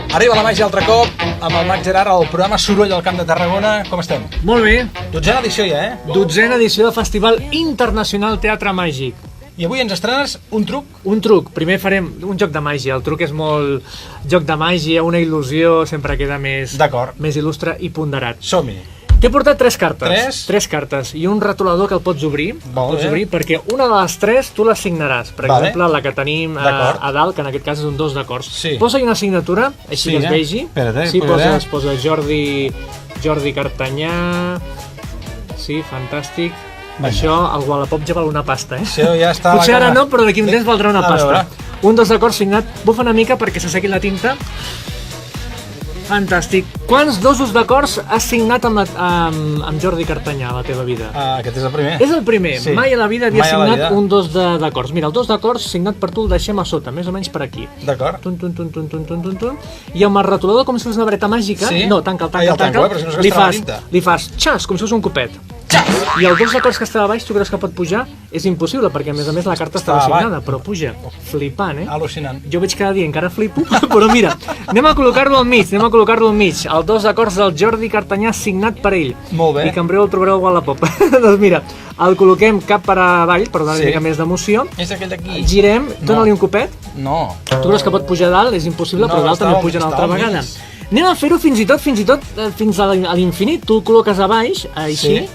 Arriba la màgia altre cop amb el Marc Gerard al programa Soroll al Camp de Tarragona. Com estem? Molt bé. 12a edició ja, eh? 12a edició del Festival Internacional Teatre Màgic. I avui ens estrenes un truc? Un truc. Primer farem un joc de màgia. El truc és molt joc de màgia, una il·lusió, sempre queda més il·lustre i ponderat. Som-hi. T'he portat 3 cartes. 3? 3 cartes i un retolador que el pots obrir. Pots obrir perquè una de les 3 tu les signaràs. Per exemple, la que tenim a dalt, que en aquest cas és un 2 d'acords. Sí. Posa-hi una signatura, així que es vegi. Sí, posa Jordi Cartanyà. Sí, fantàstic. Això, el Wallapop ja val una pasta, eh? Això ja està. Potser ara no, però d'aquí un temps valdrà una pasta. Un 2 d'acords signat. Bufa una mica perquè s'assequi la tinta. Fantàstic. Quants dosos d'acords has signat amb Jordi Cartanyà a la teva vida? Aquest és el primer. És el primer. Sí. Mai a la vida havia signat un 2 d'acords. Mira, el 2 d'acords signat per tu el deixem a sota, més o menys per aquí. D'acord. I amb el retolador com si fos una vareta màgica. Sí? No, tanca'l. Li fas xas, com si fos un copet. I el 2 d'acords que estava a baix, tu creus que pot pujar? És impossible, perquè a més la carta estava signada, però puja. Flipant, eh? Al·lucinant. Jo veig cada dia, encara flipo, però mira, anem a col·locar-lo al mig. El 2 d'acords del Jordi Cartanyà signat per ell. Molt bé. I que en breu el trobareu a Wallapop. Doncs mira, el col·loquem cap per avall, per donar una mica més d'emoció. És aquell d'aquí. Girem, dona-li un copet. No. Tu creus que pot pujar a dalt? És impossible, però dalt també puja una altra vegada. Anem a fer-ho fins i tot fins a l'infinit. Tu el col·loques a baix, així,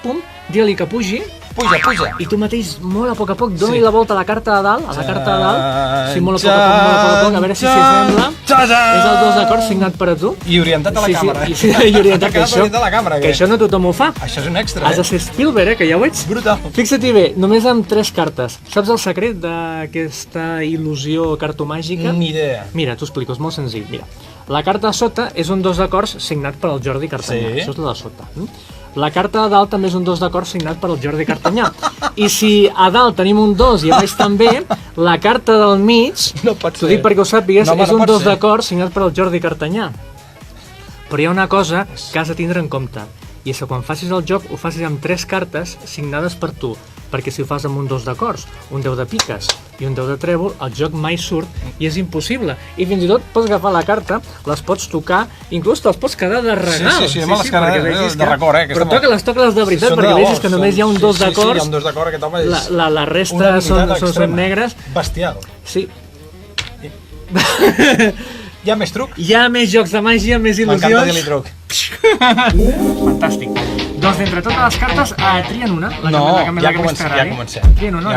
pum, digue-li que pugi. Puja. I tu mateix, molt a poc, dona-li la volta a la carta de dalt, Sí, molt a poc, a veure si s'hi sembla. És el 2 d'acords signat per a tu. I orientat a la càmera. Sí, i orientat que això no tothom ho fa. Això és un extra, Has de ser Spielberg, que ja ho ets. Brutal. Fixa't-hi bé, només amb 3 cartes. Saps el secret d'aquesta il·lusió cartomàgica? Ni idea. Mira, t'ho explico, és molt senzill. Mira, la carta de sota és un 2 d'acords signat per el Jordi Cartanyà. Això és la de sota. La carta de dalt també és un 2 d'acords signat per el Jordi Cartanyà. I si a dalt tenim un 2 i a baix també, la carta del mig, t'ho dic perquè ho sàpigues, és un 2 d'acords signat per el Jordi Cartanyà. Però hi ha una cosa que has de tindre en compte, i és que quan facis el joc ho facis amb 3 cartes signades per tu, perquè si ho fas amb un 2 d'acords, un 10 de piques i un 10 de trèvol, el joc mai surt i és impossible. I fins i tot pots agafar la carta, les pots tocar, inclús te'ls pots quedar de regal. Sí, me les quedaré de record, Però toca-les de veritat, perquè vegis que només hi ha un 2 d'acords. Sí, hi ha un 2 d'acords, aquest home és... La resta són negres. Bestial. Sí. Hi ha més truc? Hi ha més jocs de màgia, més il·lusions. M'encanta dir-li truc. Fantàstic. Doncs d'entre totes les cartes, trien una. Ja comencem. Trien una.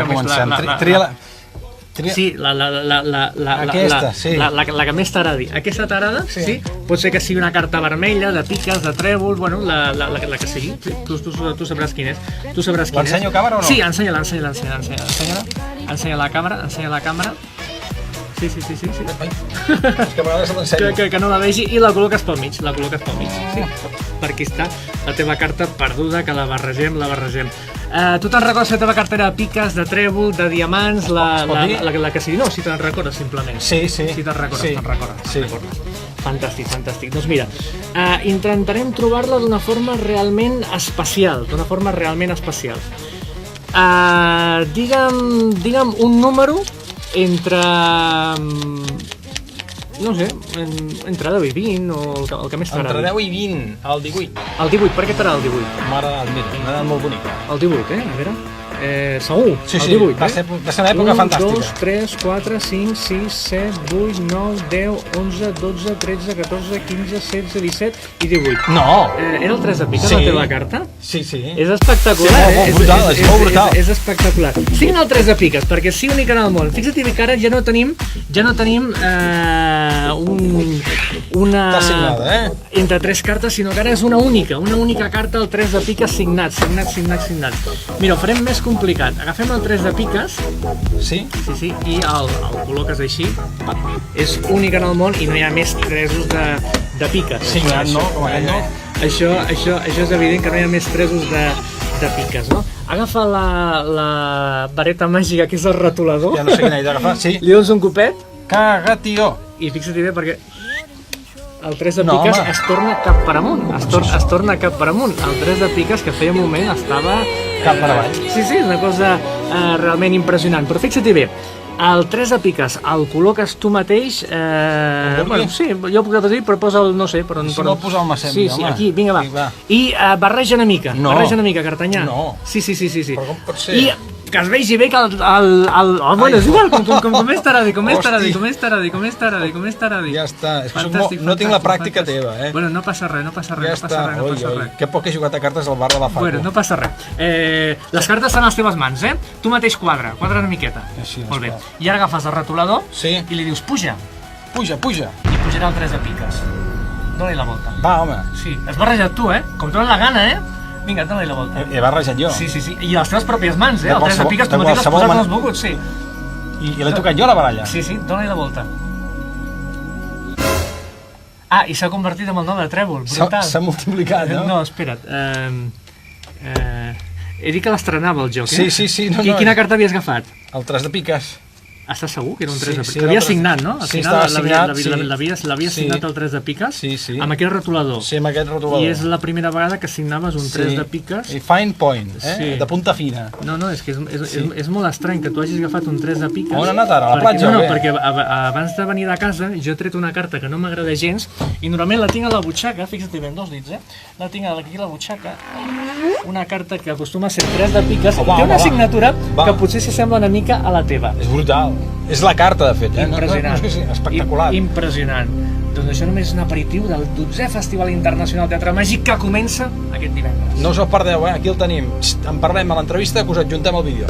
Sí, aquesta, sí. La que més t'agradi. Aquesta t'agrada? Sí. Pot ser que sigui una carta vermella, de piques, de trèvol, bueno, la que sigui. Tu sabràs quin és. L'ensenyo a càmera o no? Sí, ensenya-la. Ensenya la càmera. Sí. És que a vegades l'ensenyo. Que no la vegi i la col·loques pel mig. Sí. Per aquí està la teva carta perduda, que la barregem. Tu te'n recordes la teva cartera de piques, de trèvol, de diamants, la que sigui? No, si te'n recordes, simplement. Sí. Si te'n recordes. Sí. Fantàstic. Doncs mira, intentarem trobar-la d'una forma realment especial. Digue'm un número entre, no sé, entre 10 i 20 o el que més t'agradi. Entre 10 i 20, el 18. El 18, per què t'agrada el 18? M'ha agradat molt bonic. El 18, a veure... segur, sí, el 18, va ser una època fantàstica. 1, 2, 3, 4, 5, 6, 7, 8, 9, 10, 11, 12, 13, 14, 15, 16, 17 i 18. No! Era el 3 de piques, la teva carta? Sí. És espectacular, és molt brutal. És espectacular. Signa el 3 de piques, perquè és únic en el món. Fixa't bé que ara ja no tenim una... Està signada, entre 3 cartes, sinó que ara és una única carta, el 3 de piques signat. Mira, ho farem més complicat. Agafem el 3 de piques. Sí? Sí, i el col·loques així. És únic en el món i no hi ha més 3 de piques. Signat, no? Com aquell, no? Això és evident que no hi ha més 3 de piques, no? Agafa la vareta màgica, que és el retolador. Ja no sé quina he d'agafar, sí. Li dones un copet. Caga, tio! I fixa't bé perquè el 3 de piques es torna cap per amunt. Es torna cap per amunt. El 3 de piques, que feia un moment, estava... Cap per avall. Sí, és una cosa realment impressionant. Però fixa't bé, El 3 de piques el col·loques tu mateix... Bueno, sí, jo puc dir, però posa'l, no sé, per on... Si no, posa'l Massem, sí, home. aquí, vinga, va. I barreja una mica, Cartanyà. No. Sí. Però com pot ser? I que es vegi bé que bueno, és igual, com és taradi, com és taradi. Ja està, és que no tinc la pràctica teva, eh? Bueno, no passa res. Ja està, que poc he jugat a cartes al bar de la Facu. Bueno, no passa res. Les cartes estan a les teves mans, eh? Tu mateix quadra una miqueta. Així, molt bé. I ara agafes el retolador i li dius puja. Puja. I pujarà el 3 de piques. Dóna-li la volta. Va, home. Sí, has barrejat tu, eh? Com tu la gana, eh? Vinga, dóna-li la volta. He barrejat jo. Sí. I les teves pròpies mans, eh? El 3 de piques tu mateix l'has posat on has volgut, sí. I l'he tocat jo, la baralla? Sí, dóna-li la volta. I s'ha convertit en el nom de trèvol, brutal. S'ha multiplicat, no? No, espera't. He dit que l'estrenava el joc, eh? Sí. Quina carta havies agafat? El 3 de piques. Estàs segur que era un 3 de piques? Que havia signat, no? Sí, estava signat, sí. L'havia signat el 3 de piques? Sí. Amb aquest retolador? Sí, amb aquest retolador. I és la primera vegada que signaves un 3 de piques? I fine point, de punta fina. No, és que és molt estrany que tu hagis agafat un 3 de piques. On ha anat ara? A la platja? No, perquè abans de venir de casa jo he tret una carta que no m'agrada gens i normalment la tinc a la butxaca, fixa't-hi ben dos dits, la tinc aquí a la butxaca, una carta que acostuma a ser 3 de piques, té una signatura que potser s'assembla una mica a la teva. És brutal. És la carta, de fet, eh? Impressionant. Espectacular. Impressionant. Doncs això només és un aperitiu del 12è Festival Internacional Teatre Màgic que comença aquest divendres. No us el perdeu, eh? Aquí el tenim. En parlem a l'entrevista, que us adjuntem el vídeo.